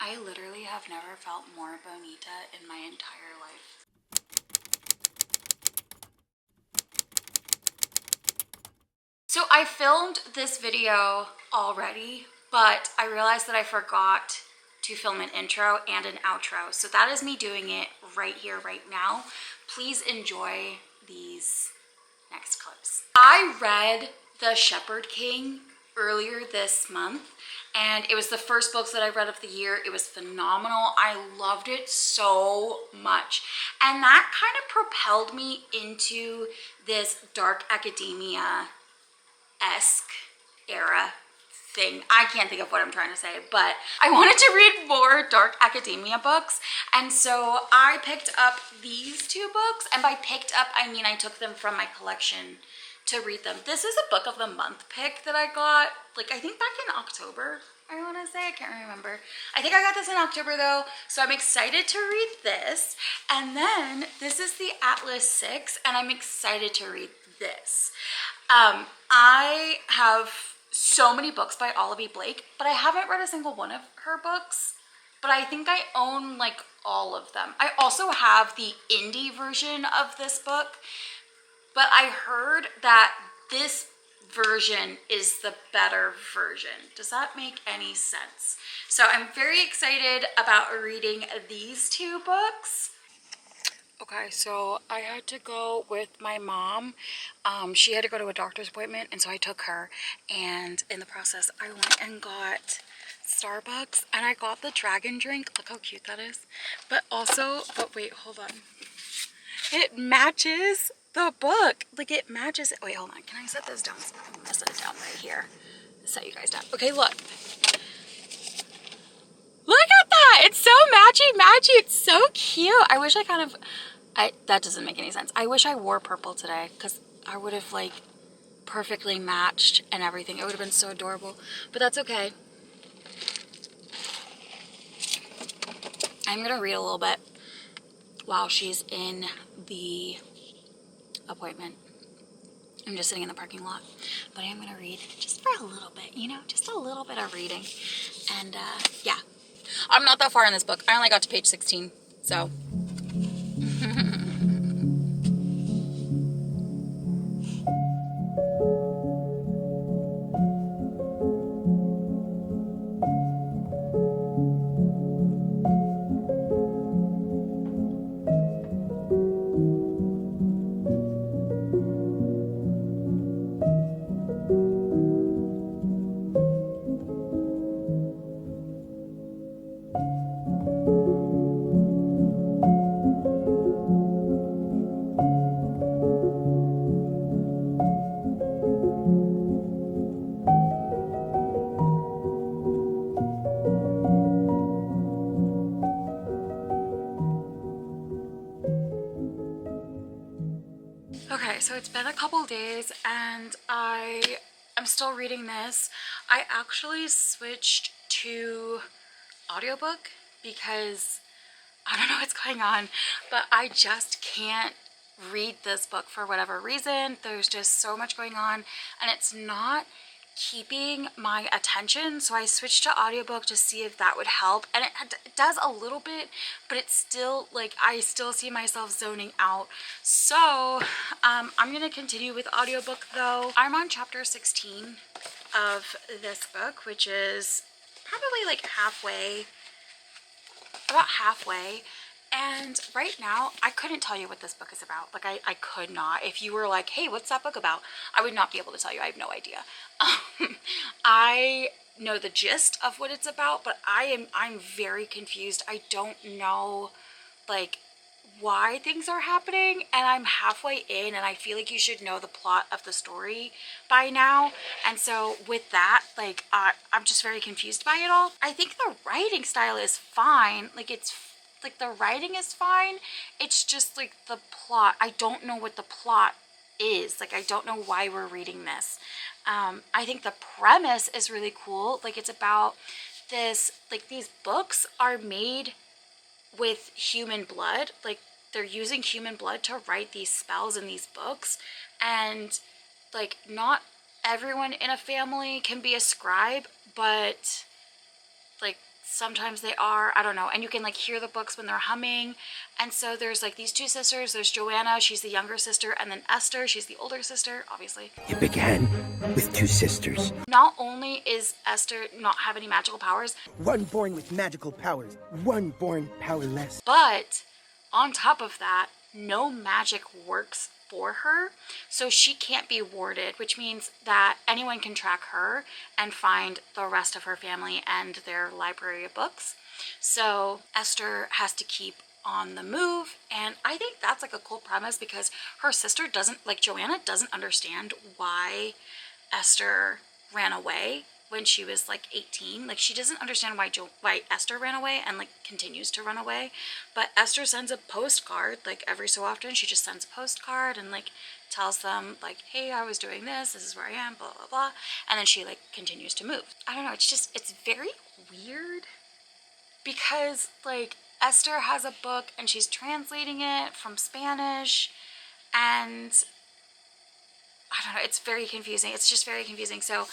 I literally have never felt more bonita in my entire life. So I filmed this video already, but I realized that I forgot to film an intro and an outro. So that is me doing it right here, right now. Please enjoy these next clips. I read The Shepherd King earlier this month, and it was the first books that I read of the year. It was phenomenal. I loved it so much. And that kind of propelled me into this dark academia-esque era thing. I can't think of what I'm trying to say, but I wanted to read more dark academia books, and so I picked up these two books, and by picked up I mean I took them from my collection to read them. This is a book of the month pick that I got, like I think back in October, I want to say. I can't remember. I think I got this in October though, so I'm excited to read this. And then this is the Atlas 6, and I'm excited to read this. I have so many books by Olivia Blake, but I haven't read a single one of her books, but I think I own like all of them. I also have the indie version of this book, but I heard that this version is the better version. Does that make any sense? So I'm very excited about reading these two books. Okay, so I had to go with my mom. She had to go to a doctor's appointment, and so I took her, and in the process I went and got Starbucks, and I got the dragon drink. Look how cute that is. But wait, hold on. It matches the book. Like, it matches it. Wait, hold on. Can I set this down? I'm gonna set it down right here. Set you guys down. Okay, look. Look at that. It's so matchy. It's so cute. I wish that doesn't make any sense. I wish I wore purple today, because I would have like perfectly matched and everything. It would have been so adorable, but that's okay. I'm gonna read a little bit while she's in the appointment. I'm just sitting in the parking lot, but I am gonna read just for a little bit, you know, just a little bit of reading. And yeah, I'm not that far in this book. I only got to page 16, so. Okay, so it's been a couple days and I'm still reading this. I actually switched to audiobook because I don't know what's going on, but I just can't read this book for whatever reason. There's just so much going on and it's not keeping my attention, so I switched to audiobook to see if that would help, and it does a little bit, but it's still like I still see myself zoning out. So I'm gonna continue with audiobook though. I'm on chapter 16 of this book, which is probably like about halfway. And right now, I couldn't tell you what this book is about. Like, I could not. If you were like, hey, what's that book about? I would not be able to tell you. I have no idea. I know the gist of what it's about, but I'm very confused. I don't know, like, why things are happening, and I'm halfway in, and I feel like you should know the plot of the story by now. And so with that, like, I'm just very confused by it all. I think the writing style is fine. Like, the writing is fine. It's just like the plot. I don't know what the plot is. Like, I don't know why we're reading this. I think the premise is really cool. Like, it's about this, like, these books are made with human blood. Like, they're using human blood to write these spells in these books, and like, not everyone in a family can be a scribe, but like sometimes they are, I don't know. And you can like hear the books when they're humming. And so there's like these two sisters. There's Joanna, she's the younger sister, and then Esther, she's the older sister, obviously. It began with two sisters. Not only is Esther not have any magical powers, One born with magical powers, one born powerless. but on top of that, no magic works for her, so she can't be warded, which means that anyone can track her and find the rest of her family and their library of books. So Esther has to keep on the move, and I think that's like a cool premise because her sister doesn't, like Joanna doesn't understand why Esther ran away when she was like 18. Like she doesn't understand why Esther ran away and like continues to run away. But Esther sends a postcard like every so often. She just sends a postcard and like tells them like, hey, I was doing this. This is where I am, blah, blah, blah. And then she like continues to move. I don't know. It's very weird because like Esther has a book and she's translating it from Spanish, and I don't know, it's very confusing. It's just very confusing. So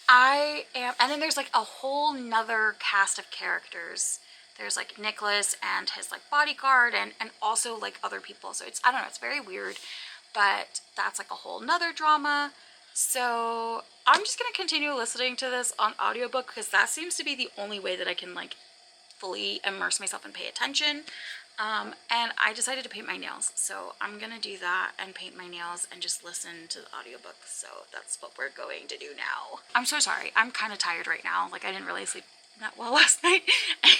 and then there's like a whole nother cast of characters. There's like Nicholas and his like bodyguard and also like other people. So I don't know, it's very weird, but that's like a whole nother drama. So I'm just going to continue listening to this on audiobook because that seems to be the only way that I can like fully immerse myself and pay attention. And I decided to paint my nails, so I'm gonna do that and paint my nails and just listen to the audiobook. So that's what we're going to do now. I'm so sorry, I'm kind of tired right now. Like I didn't really sleep that well last night,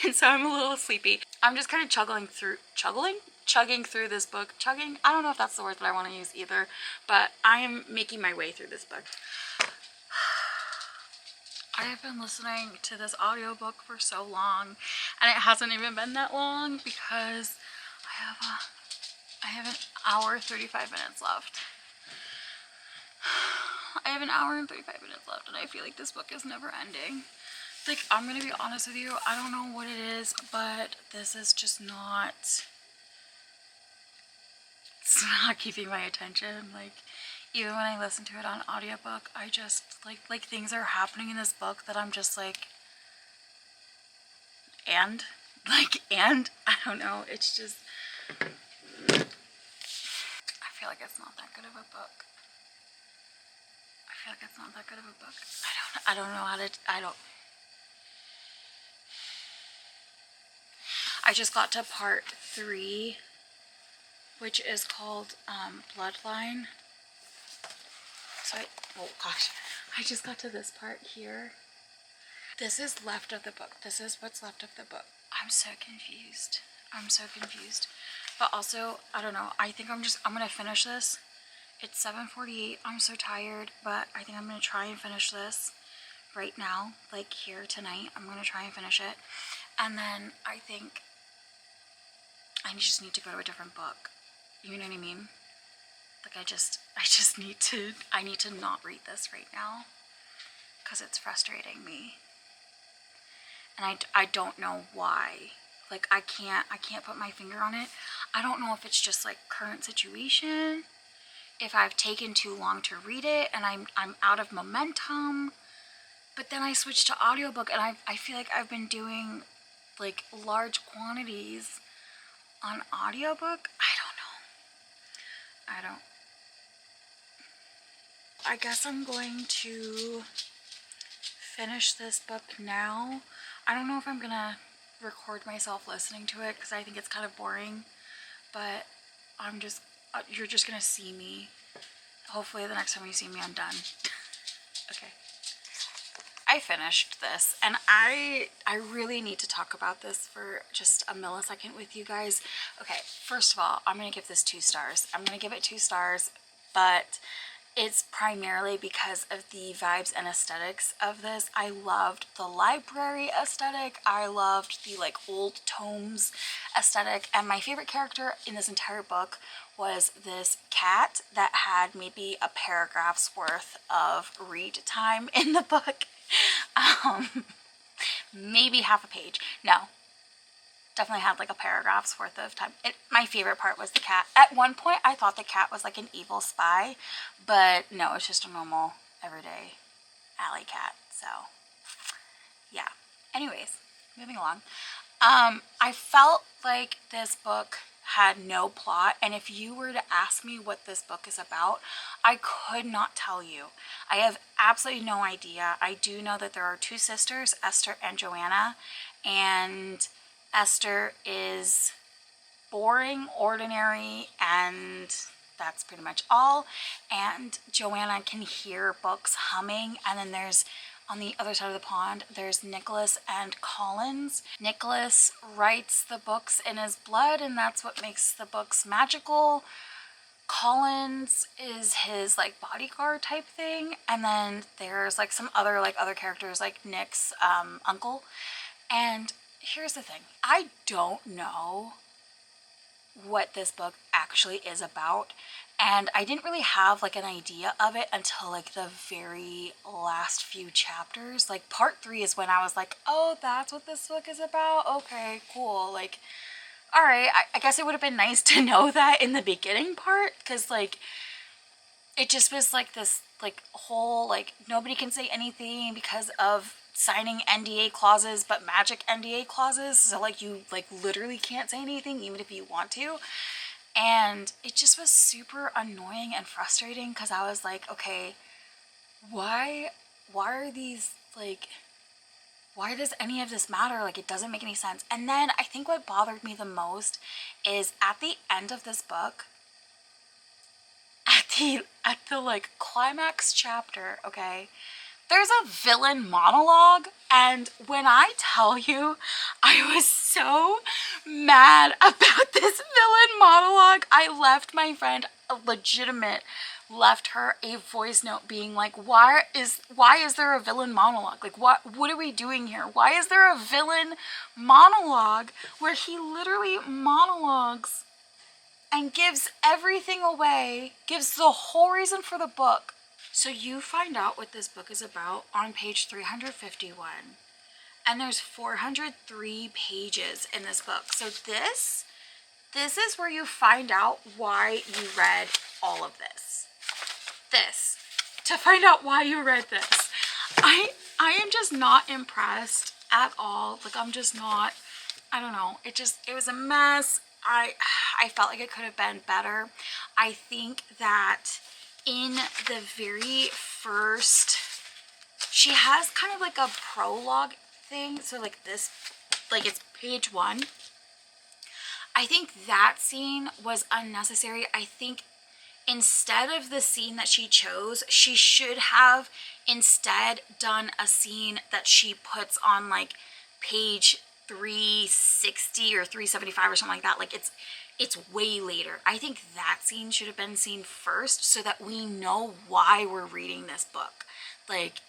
and so I'm a little sleepy. I'm just kind of chugging through this book. Chugging? I don't know if that's the word that I want to use either, but I am making my way through this book. I have been listening to this audiobook for so long, and it hasn't even been that long because I have an hour 35 minutes left. I have an hour and 35 minutes left, and I feel like this book is never ending. Like, I'm gonna be honest with you, I don't know what it is, but this is just not, it's not keeping my attention. Like, even when I listen to it on audiobook, I just, like things are happening in this book that I'm just like, and I don't know, it's just, I feel like it's not that good of a book. I don't know how to, I just got to part 3, which is called Bloodline. So oh gosh, I just got to this part here. This is left of the book. This is what's left of the book. I'm so confused. But also, I don't know. I think I'm gonna finish this. It's 7:48. I'm so tired, but I think I'm gonna try and finish this right now, like here tonight. I'm gonna try and finish it. And then I think I just need to go to a different book. You know what I mean? Like I need to not read this right now because it's frustrating me. And I don't know why. Like I can't put my finger on it. I don't know if it's just like current situation, if I've taken too long to read it and I'm out of momentum. But then I switched to audiobook and I feel like I've been doing like large quantities on audiobook. I guess I'm going to finish this book now. I don't know if I'm gonna record myself listening to it because I think it's kind of boring, but you're just gonna see me. Hopefully the next time you see me, I'm done. Okay. I finished this, and I really need to talk about this for just a millisecond with you guys. Okay, first of all, I'm gonna give this 2 stars. I'm gonna give it 2 stars, but it's primarily because of the vibes and aesthetics of this. I loved the library aesthetic. I loved the like old tomes aesthetic. And my favorite character in this entire book was this cat that had maybe a paragraph's worth of read time in the book. Maybe half a page. No. Definitely had like a paragraph's worth of time. My favorite part was the cat. At one point I thought the cat was like an evil spy, but no, it's just a normal everyday alley cat. So yeah, anyways, moving along. I felt like this book had no plot, and if you were to ask me what this book is about, I could not tell you. I have absolutely no idea. I do know that there are two sisters, Esther and Joanna, and Esther is boring, ordinary, and that's pretty much all. And Joanna can hear books humming, and then there's on the other side of the pond, there's Nicholas and Collins. Nicholas writes the books in his blood, and that's what makes the books magical. Collins is his like bodyguard type thing, and then there's like some other characters like Nick's uncle. And here's the thing, I don't know what this book actually is about, and I didn't really have like an idea of it until like the very last few chapters. Like part 3 is when I was like, oh, that's what this book is about, okay, cool. Like, all right, I guess it would have been nice to know that in the beginning part, because like it just was like this like whole like nobody can say anything because of signing NDA clauses, but magic NDA clauses, so like you like literally can't say anything even if you want to. And it just was super annoying and frustrating, because I was like, okay, why are these like, why does any of this matter? Like, it doesn't make any sense. And then I think what bothered me the most is at the end of this book, at the like climax chapter, okay, there's a villain monologue, and when I tell you I was so mad about this villain monologue, I left my friend left her a voice note being like, why is there a villain monologue? Like, what are we doing here? Why is there a villain monologue where he literally monologues and gives everything away, gives the whole reason for the book? So you find out what this book is about on page 351, and there's 403 pages in this book. So this is where you find out why you read all of this. To find out why you read this. I am just not impressed at all. Like, I'm just not, I don't know. It was a mess. I felt like it could have been better. I think that in the very first, she has kind of like a prologue thing. So like this, like it's page 1. I think that scene was unnecessary. I think instead of the scene that she chose, she should have instead done a scene that she puts on like page 360 or 375 or something like that. Like it's way later. I think that scene should have been seen first so that we know why we're reading this book. Like,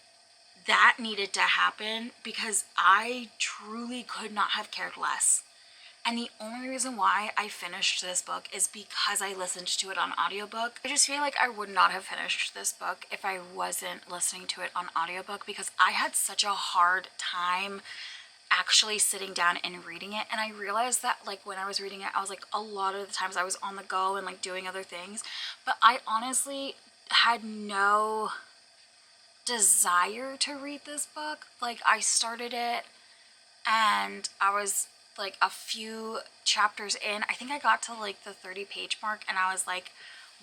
that needed to happen, because I truly could not have cared less. And the only reason why I finished this book is because I listened to it on audiobook. I just feel like I would not have finished this book if I wasn't listening to it on audiobook, because I had such a hard time actually sitting down and reading it. And I realized that like when I was reading it, I was like, a lot of the times I was on the go and like doing other things, but I honestly had no desire to read this book. Like, I started it and I was like a few chapters in. I think I got to like the 30-page mark, and I was like,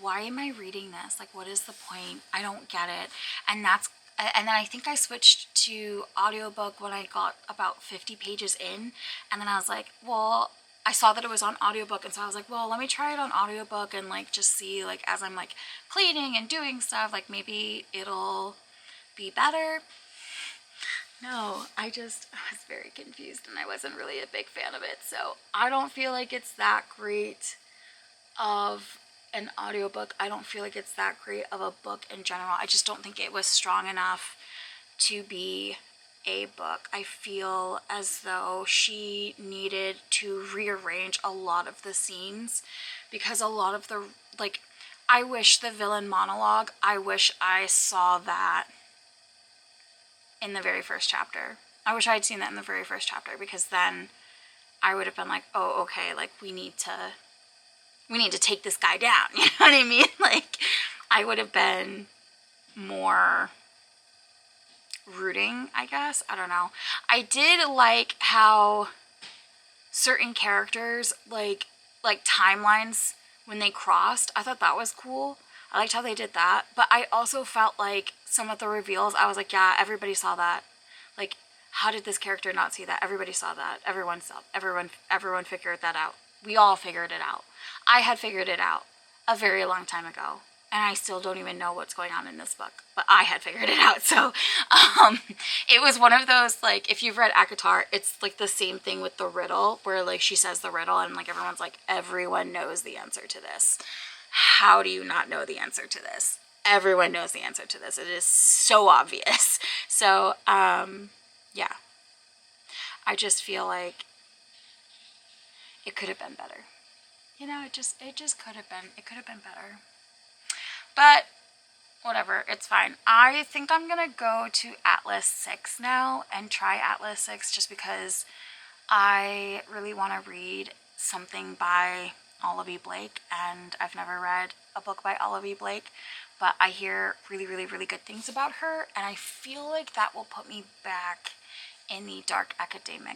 why am I reading this? Like, what is the point? I don't get it. And then I think I switched to audiobook when I got about 50 pages in, and then I was like, well, I saw that it was on audiobook, and so I was like, well, let me try it on audiobook and like just see, like as I'm like cleaning and doing stuff, like maybe it'll be better. No, I was very confused, and I wasn't really a big fan of it. So I don't feel like it's that great of an audiobook. I don't feel like it's that great of a book in general. I just don't think it was strong enough to be a book. I feel as though she needed to rearrange a lot of the scenes, because a lot of the, like, I wish the villain monologue, I wish I saw that in the very first chapter. I wish I had seen that in the very first chapter, because then I would have been like, oh, okay, like we need to take this guy down. You know what I mean? Like, I would have been more rooting, I guess. I don't know. I did like how certain characters, like timelines when they crossed. I thought that was cool. I liked how they did that. But I also felt like some of the reveals, I was like, yeah, everybody saw that. Like, how did this character not see that? Everybody saw that. Everyone figured that out. We all figured it out. I had figured it out a very long time ago, and I still don't even know what's going on in this book, but I had figured it out. So it was one of those, like, if you've read ACOTAR, it's like the same thing with the riddle, where like she says the riddle and like everyone's like, everyone knows the answer to this. How do you not know the answer to this? Everyone knows the answer to this. It is so obvious. So yeah, I just feel like it could have been better. You know, it just could have been better. But whatever, it's fine. I think I'm gonna go to Atlas 6 now and try Atlas 6 just because I really want to read something by Olivia Blake, and I've never read a book by Olivia Blake, but I hear really, really, really good things about her, and I feel like that will put me back in the dark academia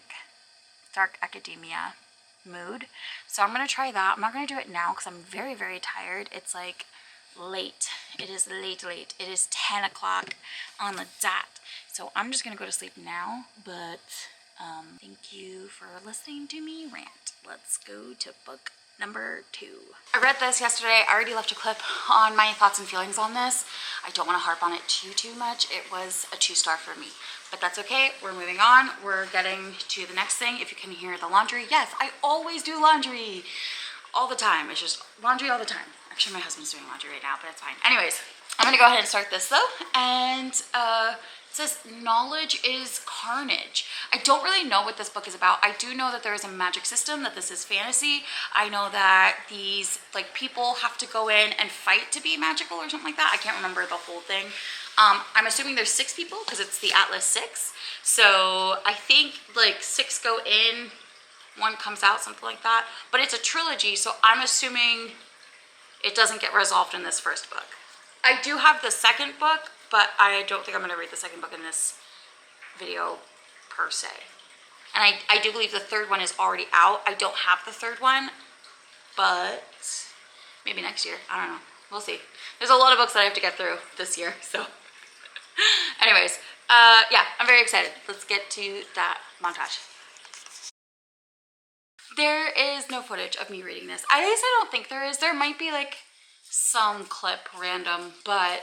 mood. So I'm gonna try that. I'm not gonna do it now because I'm very, very tired. It's like late. It is late. It is 10 o'clock on the dot. So I'm just gonna go to sleep now, but thank you for listening to me rant. Let's go to book number 2. I read this yesterday. I already left a clip on my thoughts and feelings on this. I don't want to harp on it too much. It was a 2-star for me, but that's okay. We're moving on. We're getting to the next thing. If you can hear the laundry, yes, I always do laundry all the time. It's just laundry all the time. Actually, my husband's doing laundry right now, but it's fine. Anyways, I'm gonna go ahead and start this though. And it says knowledge is carnage. I don't really know what this book is about. I do know that there is a magic system, that this is fantasy. I know that these like people have to go in and fight to be magical or something like that. I can't remember the whole thing. I'm assuming there's 6 people because it's the Atlas 6. So I think like 6 go in, 1 comes out, something like that. But it's a trilogy, so I'm assuming it doesn't get resolved in this first book. I do have the second book, but I don't think I'm going to read the second book in this video per se. And I do believe the third one is already out. I don't have the third one, but maybe next year. I don't know. We'll see. There's a lot of books that I have to get through this year, so. Anyways, yeah, I'm very excited. Let's get to that montage. There is no footage of me reading this. At least I don't think there is. There might be like some clip random, but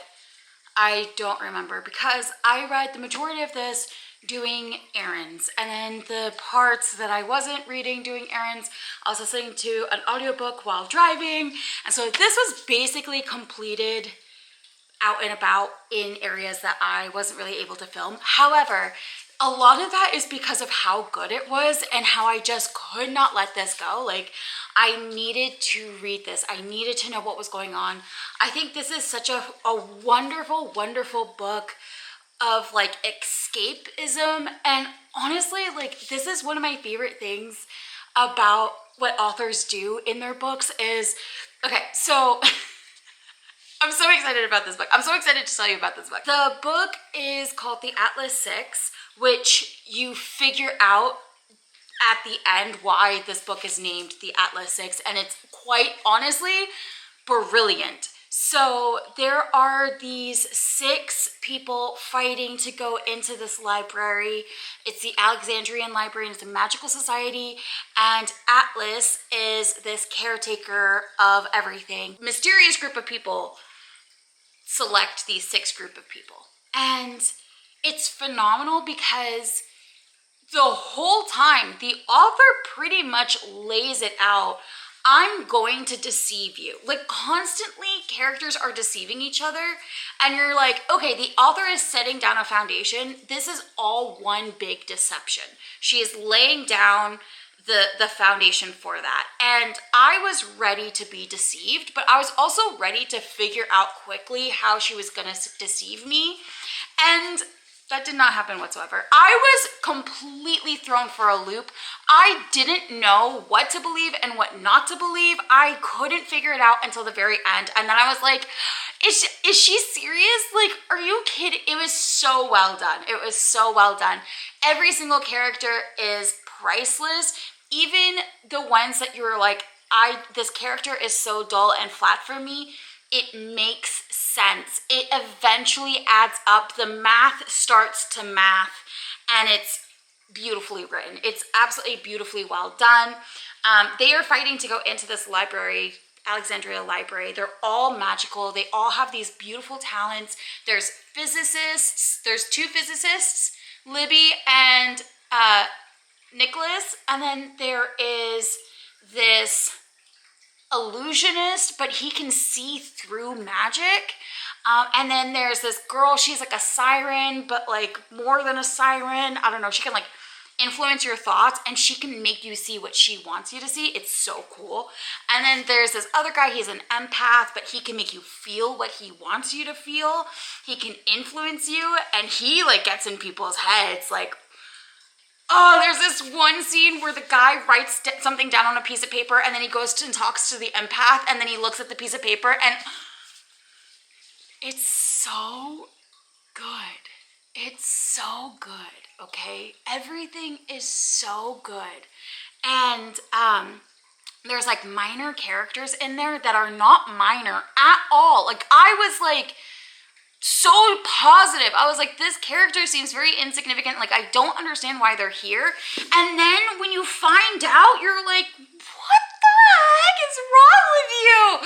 I don't remember because I read the majority of this doing errands, and then the parts that I wasn't reading doing errands, I was listening to an audiobook while driving, and so this was basically completed out and about in areas that I wasn't really able to film. However, a lot of that is because of how good it was and how I just could not let this go. Like, I needed to read this. I needed to know what was going on. I think this is such a wonderful, wonderful book of like escapism. And honestly, like, this is one of my favorite things about what authors do in their books is, okay, so I'm so excited about this book. I'm so excited to tell you about this book. The book is called The Atlas 6, which you figure out at the end why this book is named The Atlas 6, and it's quite honestly brilliant. So there are these 6 people fighting to go into this library. It's the Alexandrian Library, and it's a magical society, and Atlas is this caretaker of everything. Mysterious group of people select these 6 group of people. And it's phenomenal because the whole time the author pretty much lays it out. I'm going to deceive you. Like, constantly characters are deceiving each other, and you're like, okay, the author is setting down a foundation. This is all one big deception. She is laying down the foundation for that. And I was ready to be deceived, but I was also ready to figure out quickly how she was gonna deceive me. And That did not happen whatsoever. I was completely thrown for a loop. I didn't know what to believe and what not to believe. I couldn't figure it out until the very end. And then I was like, is she serious? Like, are you kidding? It was so well done. It was so well done. Every single character is priceless. Even the ones that you were like, this character is so dull and flat for me, it makes sense. It eventually adds up. The math starts to math, and it's beautifully written. It's absolutely beautifully well done. They are fighting to go into this library, Alexandria Library. They're all magical. They all have these beautiful talents. There's physicists. There's two physicists, Libby and Nicholas, and then there is this illusionist, but he can see through magic. And then there's this girl, she's like a siren, but like more than a siren. I don't know, she can like influence your thoughts, and she can make you see what she wants you to see. It's so cool. And then there's this other guy, he's an empath, but he can make you feel what he wants you to feel. He can influence you, and he like gets in people's heads. Like, oh, there's this one scene where the guy writes something down on a piece of paper, and then he goes and talks to the empath, and then he looks at the piece of paper, and it's so good. It's so good, okay? Everything is so good. And there's like minor characters in there that are not minor at all. Like, I was like so positive. I was like, this character seems very insignificant. Like, I don't understand why they're here. And then when you find out, you're like, what the heck is wrong with you?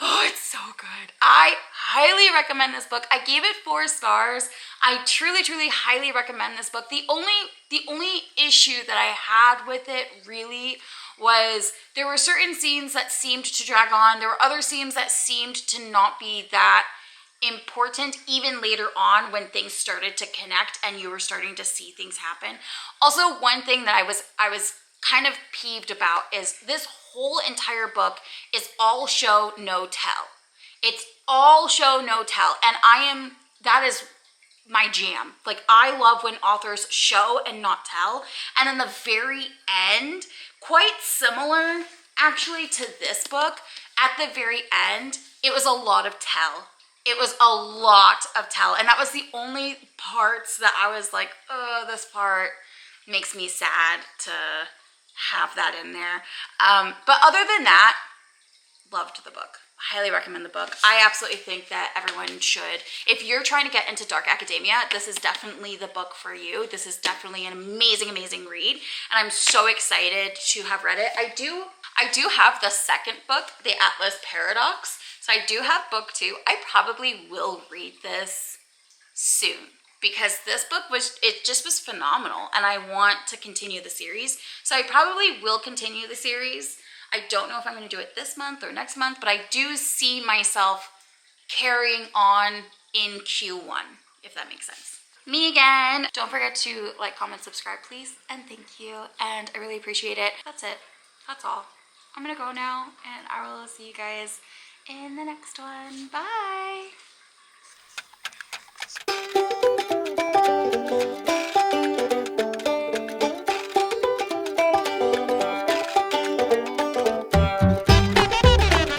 Oh, it's so good. I highly recommend this book. I gave it 4 stars. I truly, truly highly recommend this book. The only issue that I had with it really was there were certain scenes that seemed to drag on. There were other scenes that seemed to not be that important even later on when things started to connect and you were starting to see things happen. Also, one thing that I was kind of peeved about is this whole entire book is all show, no tell. It's all show, no tell. And that is my jam. Like, I love when authors show and not tell. And in the very end, quite similar actually to this book, at the very end, it was a lot of tell. It was a lot of tell. And that was the only parts that I was like, oh, this part makes me sad to have that in there. But other than that, loved the book. Highly recommend the book. I absolutely think that everyone should. If you're trying to get into dark academia, this is definitely the book for you. This is definitely an amazing, amazing read. And I'm so excited to have read it. I do have the second book, The Atlas Paradox. So I do have book 2. I probably will read this soon because this book just was phenomenal, and I want to continue the series. So I probably will continue the series. I don't know if I'm going to do it this month or next month, but I do see myself carrying on in Q1, if that makes sense. Me again. Don't forget to like, comment, subscribe, please, and thank you. And I really appreciate it. That's it. That's all. I'm going to go now, and I will see you guys in the next one. Bye.